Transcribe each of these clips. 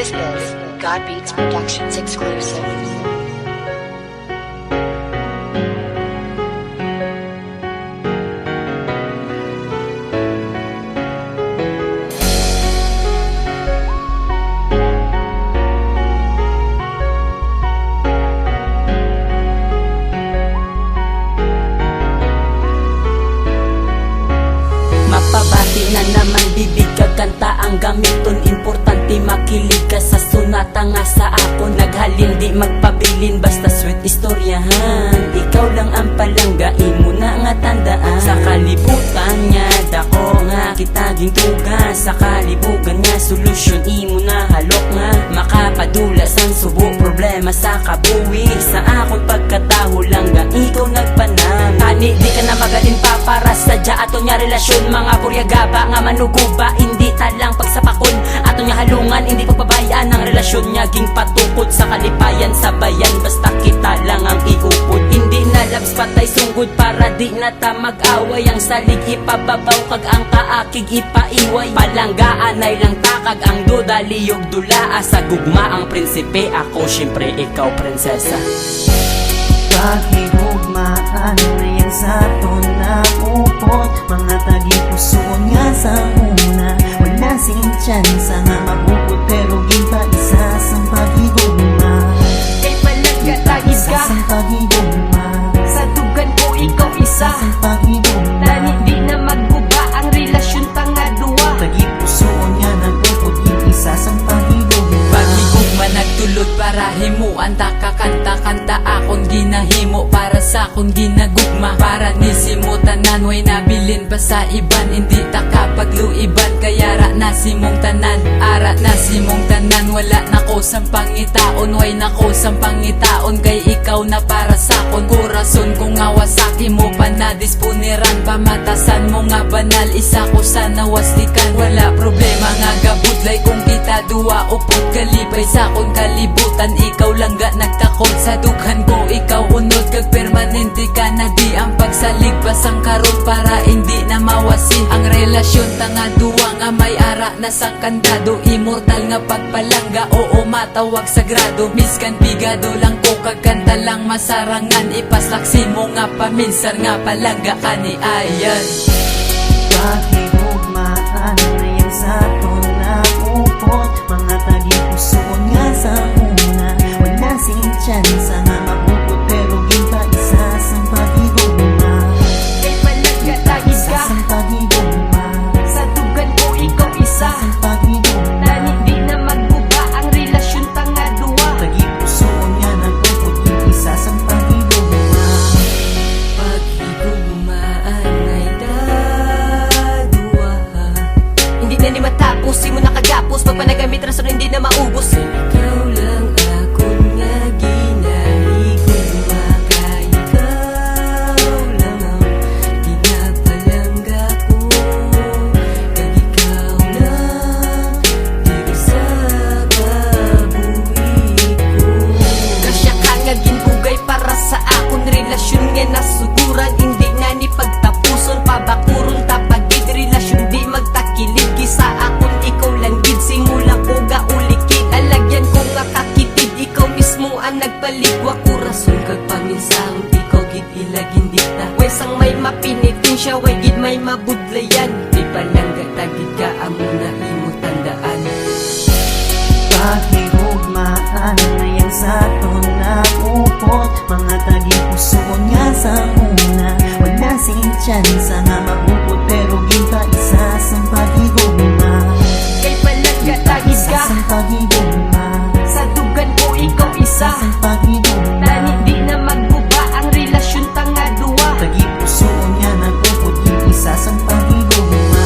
This is God Beats Productions exclusive. Mapabati na naman bibig kaganta ang gamiton. Importante makilig ka sa sunata nga sa akon. Naghalin di magpabilin basta sweet istoryahan. Ikaw lang ang palangga, imo na nga tandaan. Sa kalibutan niya dako nga kita gintuga. Sa kalibugan niya solusyon imo na halok nga. Makapadulas ang subo problema sa kabuhi. Sa akon pagkataho lang ga ikaw nagpanam. Kani di ka na magalin pa para sadya ato nya relasyon. Mga buryagaba nga manuguba, hindi talang pagsapakon. Ato nya halungan, hindi pagpabayaan ang relasyon niya. Ging patukod sa kalipayan sa bayan, basta kita lang ang iupod. Hindi na labs patay sunggod para di na ta mag-away. Ang salig ipababaw kag ang kaakig ipaiway. Palanggaan ay lang takag ang duda, liyog dula. Sa gugma ang prinsipe, ako syempre ikaw prinsesa. Pakihugmaan na yan sa ton na upot. Mga tagipuso nga sa una. Wala sing tsansa nga mabukod, pero ginta isa sang pagigugma. Kay palangga tagid Isa ka sang pagigugma. sa dugan ko ikaw isa. Sang pagigugma. Tani di na magguba ang relasyon tanga duwa. Tagipuso nga nagupot, isa sang pagigugma. Pagigugma nagtulod para himuan ta kakanta-kanta akon ginahimo para sa akon ginagugma. Para nisimo tanan way nabilin pa sa iban, hindi ta kapagluiban kaya ra na simong tanan. Ara na simong tanan, wala na ko sang pangitaon. Way na ko sang pangitaon kay ikaw na para sa akon. Kurason kong ngawasaki mo pa na disponiran. Pamatasan mo nga banal, isa ko sa nawastikan. Wala problema nga gabudlay kung kita duwa upod kalipay sa akong kalibutan. Ikaw lang ga nagtakod sa dughan ko, ikaw unod kag permanente ka na di ang pagsalig pasang karon para hindi na mawasi ang relasyon tanga duwa nga may ara na sang kandado. Immortal nga pagpalangga, oo matawag sagrado. Miskan bigado lang ko kagkanta lang masarangan. Ipaslaksi mo nga paminsan nga palangga kani ayan. Pakihugmaan na yan sa ton na upot. Mga tagipuso nga sa una. Wala sing tsansa nga mabukod, pero ginta isa sang pagigugma. Kay palangga tagid Isa ka sang pagigugma. sa dugan ko ikaw isa. Sang pagigugma. Tani di na magguba ang relasyon tanga duwa. Tagipuso nga nagupot, isa sang pagigugma. Paghigugmaan ay dadua. Hindi na ni matapos, di mo nakagapos. Pag panagamit rason hindi na maubos. Ikaw lang akong nga ginahigugma. Kay ikaw lang ang pinapalangga ko. Kag ikaw lang diri sa kabuhi ko. Kasya ka nga ginbugay para sa akon relasyon nga nasuguran. Hindi na ni pagtapuson, pabakuron tapagid relasyon di magtakilig. Sa akon ikaw lang gid, simula ko gaulikid. Alagyan ko nga kakitid, ikaw mismo ang nagpaligwa. Kurason kag paminsaon, ikaw gid ilagin dita. Wesang may mapinitin siya, way gid may mabudlayan. Di palangga tagid ka, amo na imo tandaan. Pakihugmaan na yan sa ton na upot. Mga tagipuso nga sa una. Wala sing tsansa nga mabukod, pero ginta isa sang pagigugma. Kay palangga tagid Isa ka sang pagigugma. sa dugan ko ikaw isa. Sang pagigugma. Tani di na magguba ang relasyon tanga duwa. Tagipuso nga nagupot, isa sang pagigugma.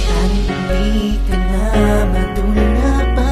Tani hindi ka na madula pa.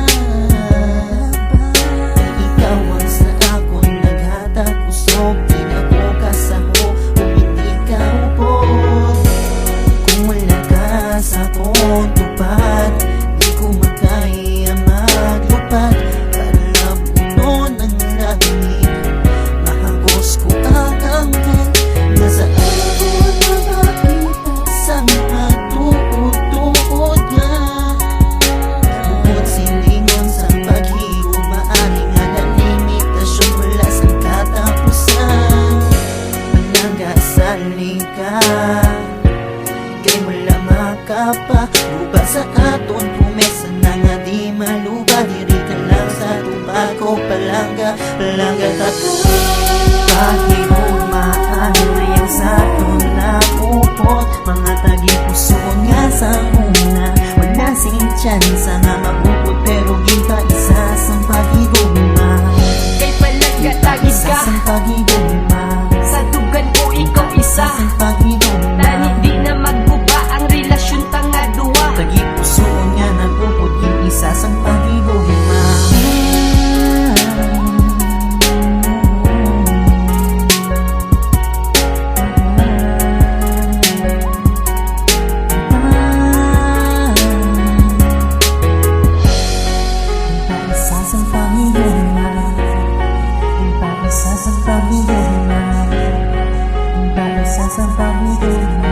nga di maluba. Diri ka lang sa tubag ko, palangga, palangga tato. Pagigugmaan na yan sa itong nakupot. Mga tagipuso nga sa una. Wala sing chance nga mabukod, pero ginta isa sa pagigugma. Kay palangga tagig Isa ka, sa pagigugma. sa dugan ko ikaw isa. Sa pagigugma. Tani di na magguba ang relasyon tanga duwa. Tagipuso nga nagupot, yung isa sa pagigugma. Sa pagigugma, isa sa pagigugma, isa sa pagigugma.